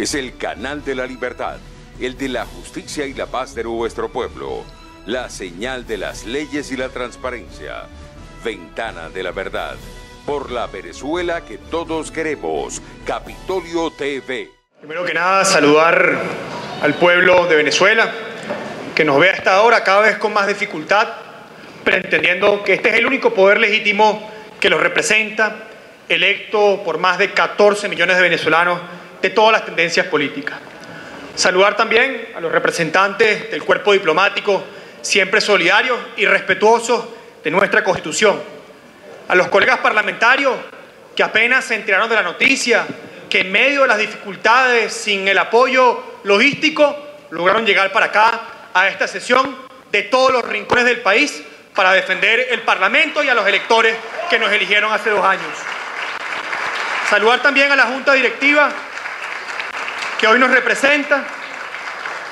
Es el canal de la libertad, el de la justicia y la paz de nuestro pueblo. La señal de las leyes y la transparencia. Ventana de la verdad. Por la Venezuela que todos queremos. Capitolio TV. Primero que nada, saludar al pueblo de Venezuela, que nos ve a esta hora cada vez con más dificultad, pero entendiendo que este es el único poder legítimo que los representa, electo por más de 14 millones de venezolanos de todas las tendencias políticas. Saludar también a los representantes del cuerpo diplomático, siempre solidarios y respetuosos de nuestra Constitución. A los colegas parlamentarios que apenas se enteraron de la noticia, que en medio de las dificultades, sin el apoyo logístico, lograron llegar para acá a esta sesión de todos los rincones del país para defender el Parlamento y a los electores que nos eligieron hace 2 años. Saludar también a la Junta Directiva que hoy nos representa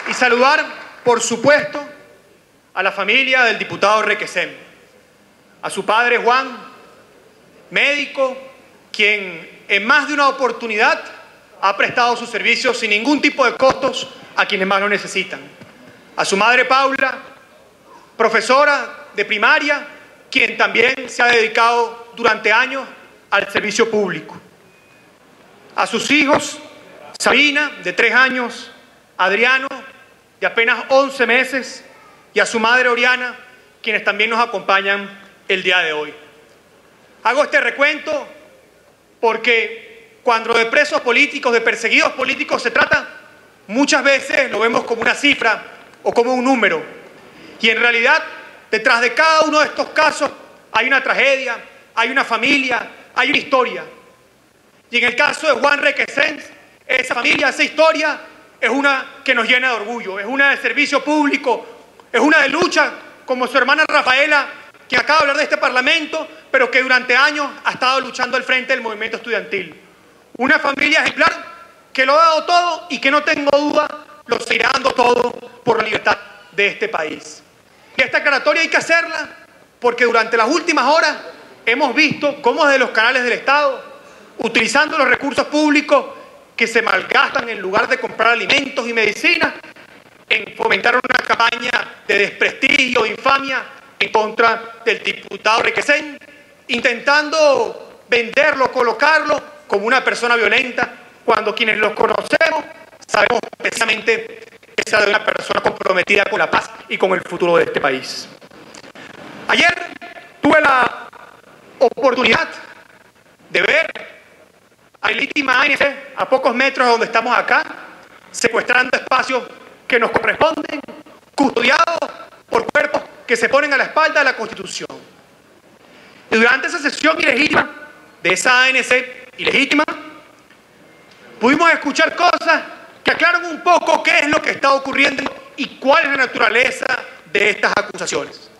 y saludar, por supuesto, a la familia del diputado Requesén, a su padre Juan, médico, quien en más de una oportunidad ha prestado sus servicios sin ningún tipo de costos a quienes más lo necesitan. A su madre Paula, profesora de primaria, quien también se ha dedicado durante años al servicio público. A sus hijos, Sabina, de 3 años, Adriano, de apenas 11 meses, y a su madre Oriana, quienes también nos acompañan el día de hoy. Hago este recuento porque cuando de presos políticos, de perseguidos políticos se trata, muchas veces lo vemos como una cifra o como un número. Y en realidad, detrás de cada uno de estos casos hay una tragedia, hay una familia, hay una historia. Y en el caso de Juan Requesén, esa familia, esa historia, es una que nos llena de orgullo, es una de servicio público, es una de lucha, como su hermana Rafaela, que acaba de hablar de este Parlamento, pero que durante años ha estado luchando al frente del movimiento estudiantil. Una familia ejemplar que lo ha dado todo y que no tengo duda lo seguirá dando todo por la libertad de este país. Y esta aclaratoria hay que hacerla porque durante las últimas horas hemos visto cómo desde los canales del Estado, utilizando los recursos públicos que se malgastan en lugar de comprar alimentos y medicinas, en fomentar una campaña de desprestigio, de infamia en contra del diputado Requesén, intentando venderlo, colocarlo como una persona violenta, cuando quienes los conocemos sabemos precisamente que es una persona comprometida con la paz y con el futuro de este país. Ayer tuve la oportunidad de ver a legítima ANC a pocos metros de donde estamos acá, secuestrando espacios que nos corresponden, custodiados por cuerpos que se ponen a la espalda de la Constitución. Y durante esa sesión ilegítima de esa ANC ilegítima, pudimos escuchar cosas que aclaran un poco qué es lo que está ocurriendo y cuál es la naturaleza de estas acusaciones.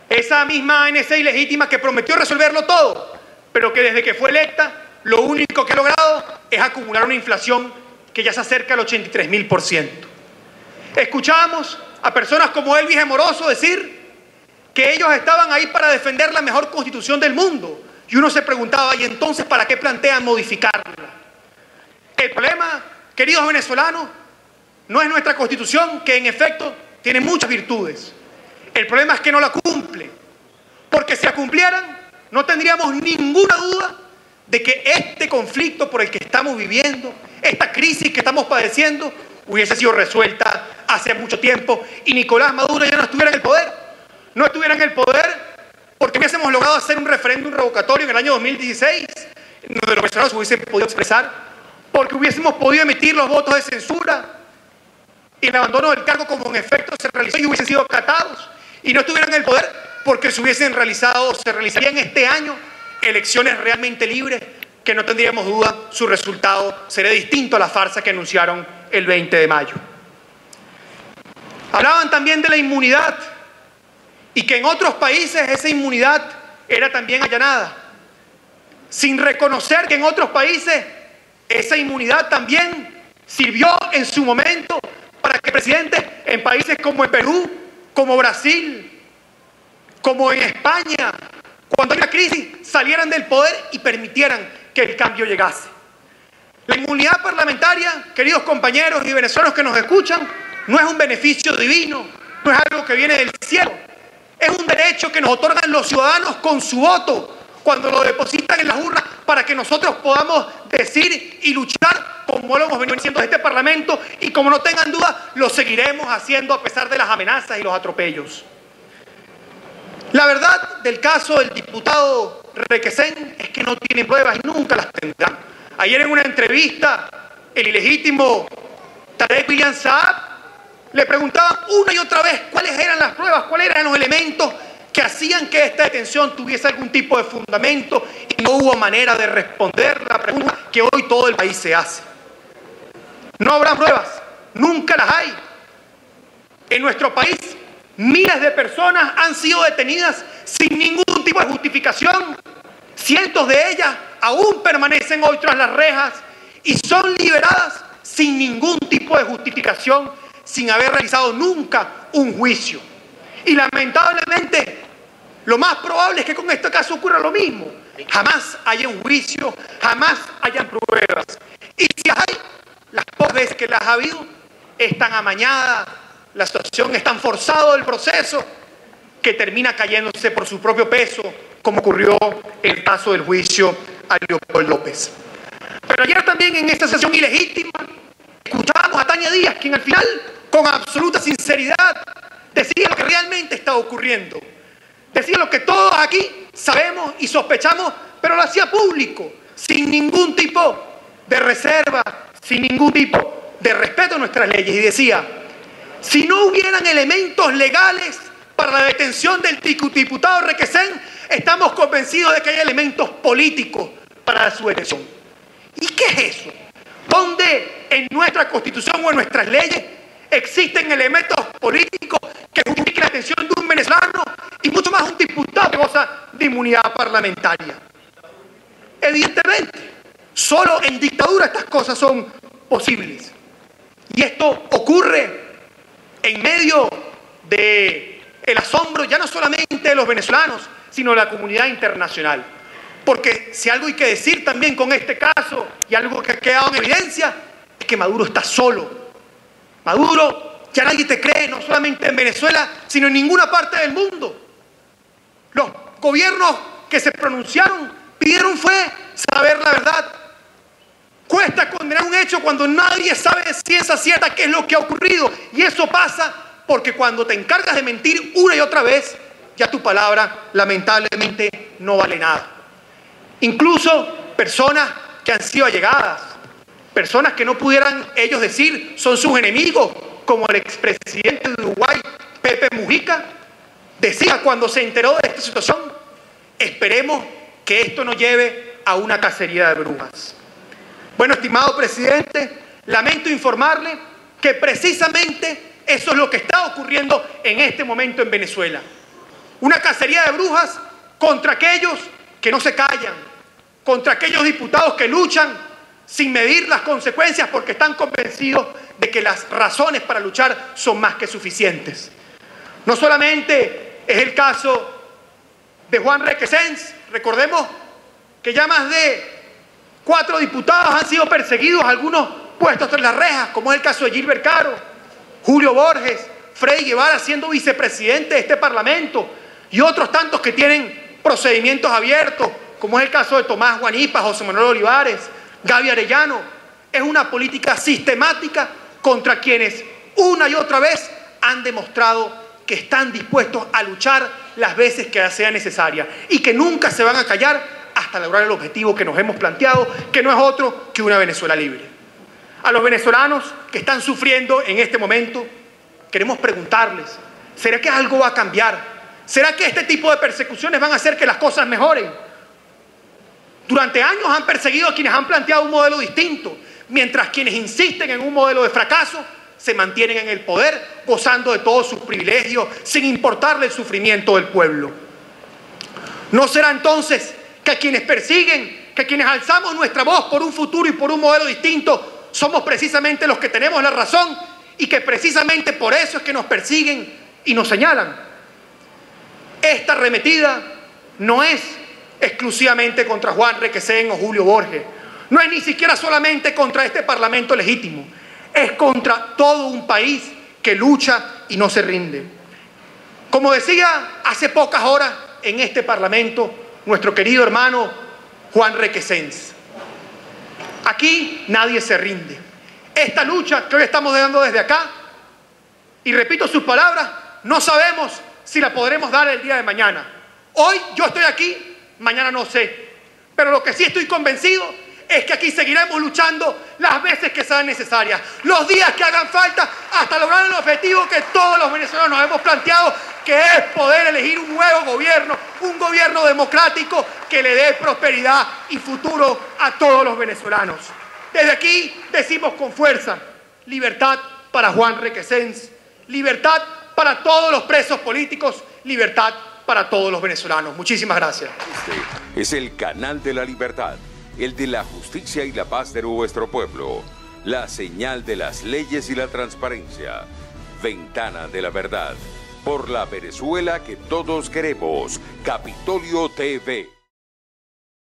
Esa misma ANC ilegítima que prometió resolverlo todo, pero que desde que fue electa, lo único que ha logrado es acumular una inflación que ya se acerca al 83.000%. Escuchamos a personas como Elvis Amoroso decir que ellos estaban ahí para defender la mejor constitución del mundo. Y uno se preguntaba, ¿y entonces para qué plantean modificarla? El problema, queridos venezolanos, no es nuestra constitución, que en efecto tiene muchas virtudes. El problema es que no la cumple. Porque si la cumplieran, no tendríamos ninguna duda de que este conflicto por el que estamos viviendo, esta crisis que estamos padeciendo, hubiese sido resuelta hace mucho tiempo y Nicolás Maduro ya no estuviera en el poder. No estuviera en el poder porque hubiésemos logrado hacer un referéndum revocatorio en el año 2016, donde los venezolanos hubiesen podido expresar, porque hubiésemos podido emitir los votos de censura y el abandono del cargo como en efecto se realizó y hubiesen sido acatados, y no estuvieran en el poder porque se hubiesen realizado, se realizarían este año elecciones realmente libres, que no tendríamos duda su resultado sería distinto a la farsa que anunciaron el 20 de mayo. Hablaban también de la inmunidad y que en otros países esa inmunidad era también allanada, sin reconocer que en otros países esa inmunidad también sirvió en su momento para que presidentes en países como en Perú, como Brasil, como en España, cuando hay una crisis, salieran del poder y permitieran que el cambio llegase. La inmunidad parlamentaria, queridos compañeros y venezolanos que nos escuchan, no es un beneficio divino, no es algo que viene del cielo. Es un derecho que nos otorgan los ciudadanos con su voto, cuando lo depositan en las urnas para que nosotros podamos decir y luchar como lo hemos venido haciendo desde este Parlamento, y como no tengan duda, lo seguiremos haciendo a pesar de las amenazas y los atropellos. La verdad del caso del diputado Requesén es que no tienen pruebas y nunca las tendrán. Ayer en una entrevista, el ilegítimo Tarek William Saab le preguntaban una y otra vez cuáles eran las pruebas, cuáles eran los elementos que hacían que esta detención tuviese algún tipo de fundamento, y no hubo manera de responder la pregunta que hoy todo el país se hace. No habrá pruebas, nunca las hay. En nuestro país, miles de personas han sido detenidas sin ningún tipo de justificación. Cientos de ellas aún permanecen hoy tras las rejas y son liberadas sin ningún tipo de justificación, sin haber realizado nunca un juicio. Y lamentablemente, lo más probable es que con este caso ocurra lo mismo. Jamás haya un juicio, jamás hayan pruebas. Y si hay, las pocas veces que las ha habido, es tan amañada la situación, es tan forzado el proceso, que termina cayéndose por su propio peso, como ocurrió en el caso del juicio a Leopoldo López. Pero ayer también, en esta sesión ilegítima, escuchábamos a Tania Díaz, quien al final, con absoluta sinceridad, decía lo que realmente está ocurriendo. Decía lo que todos aquí sabemos y sospechamos, pero lo hacía público, sin ningún tipo de reserva, sin ningún tipo de respeto a nuestras leyes. Y decía: si no hubieran elementos legales para la detención del diputado Requesén, estamos convencidos de que hay elementos políticos para su detención. ¿Y qué es eso? ¿Dónde en nuestra Constitución o en nuestras leyes existen elementos políticos que justifiquen la detención de un venezolano, y mucho más un diputado que goza de inmunidad parlamentaria? Evidentemente, solo en dictadura estas cosas son posibles. Y esto ocurre en medio del asombro ya no solamente de los venezolanos, sino de la comunidad internacional. Porque si algo hay que decir también con este caso, y algo que ha quedado en evidencia, es que Maduro está solo. Maduro, ya nadie te cree, no solamente en Venezuela, sino en ninguna parte del mundo. Los gobiernos que se pronunciaron pidieron fue saber la verdad. Cuesta condenar un hecho cuando nadie sabe de ciencia cierta qué es lo que ha ocurrido. Y eso pasa porque cuando te encargas de mentir una y otra vez, ya tu palabra lamentablemente no vale nada. Incluso personas que han sido allegadas, personas que no pudieran ellos decir son sus enemigos, como el expresidente de Uruguay, Pepe Mujica, decía cuando se enteró de esta situación: esperemos que esto no lleve a una cacería de brujas. Bueno, estimado presidente, lamento informarle que precisamente eso es lo que está ocurriendo en este momento en Venezuela. Una cacería de brujas contra aquellos que no se callan, contra aquellos diputados que luchan sin medir las consecuencias porque están convencidos de que las razones para luchar son más que suficientes. No solamente es el caso de Juan Requesén, recordemos que ya más de 4 diputados han sido perseguidos, algunos puestos tras las rejas, como es el caso de Gilbert Caro, Julio Borges, Freddy Guevara siendo vicepresidente de este Parlamento, y otros tantos que tienen procedimientos abiertos, como es el caso de Tomás Guanipa, José Manuel Olivares, Gaby Arellano. Es una política sistemática contra quienes una y otra vez han demostrado que están dispuestos a luchar las veces que sea necesaria y que nunca se van a callar hasta lograr el objetivo que nos hemos planteado, que no es otro que una Venezuela libre. A los venezolanos que están sufriendo en este momento, queremos preguntarles: ¿será que algo va a cambiar? ¿Será que este tipo de persecuciones van a hacer que las cosas mejoren? Durante años han perseguido a quienes han planteado un modelo distinto, mientras quienes insisten en un modelo de fracaso se mantienen en el poder, gozando de todos sus privilegios, sin importarle el sufrimiento del pueblo. ¿No será entonces que a quienes persiguen, que quienes alzamos nuestra voz por un futuro y por un modelo distinto, somos precisamente los que tenemos la razón, y que precisamente por eso es que nos persiguen y nos señalan? Esta arremetida no es exclusivamente contra Juan Requesén o Julio Borges, No es ni siquiera solamente contra este Parlamento legítimo, es contra todo un país que lucha y no se rinde. Como decía hace pocas horas en este Parlamento nuestro querido hermano Juan Requesens, aquí nadie se rinde. Esta lucha que hoy estamos dando desde acá, y repito sus palabras, no sabemos si la podremos dar el día de mañana. Hoy yo estoy aquí, mañana no sé. Pero lo que sí estoy convencido es que aquí seguiremos luchando las veces que sean necesarias, los días que hagan falta, hasta lograr el objetivo que todos los venezolanos nos hemos planteado, que es poder elegir un nuevo gobierno, un gobierno democrático que le dé prosperidad y futuro a todos los venezolanos. Desde aquí decimos con fuerza: libertad para Juan Requesens, libertad para todos los presos políticos, libertad para todos los venezolanos. Muchísimas gracias. Este es el canal de la libertad, el de la justicia y la paz de nuestro pueblo, la señal de las leyes y la transparencia, Ventana de la Verdad, por la Venezuela que todos queremos, Capitolio TV.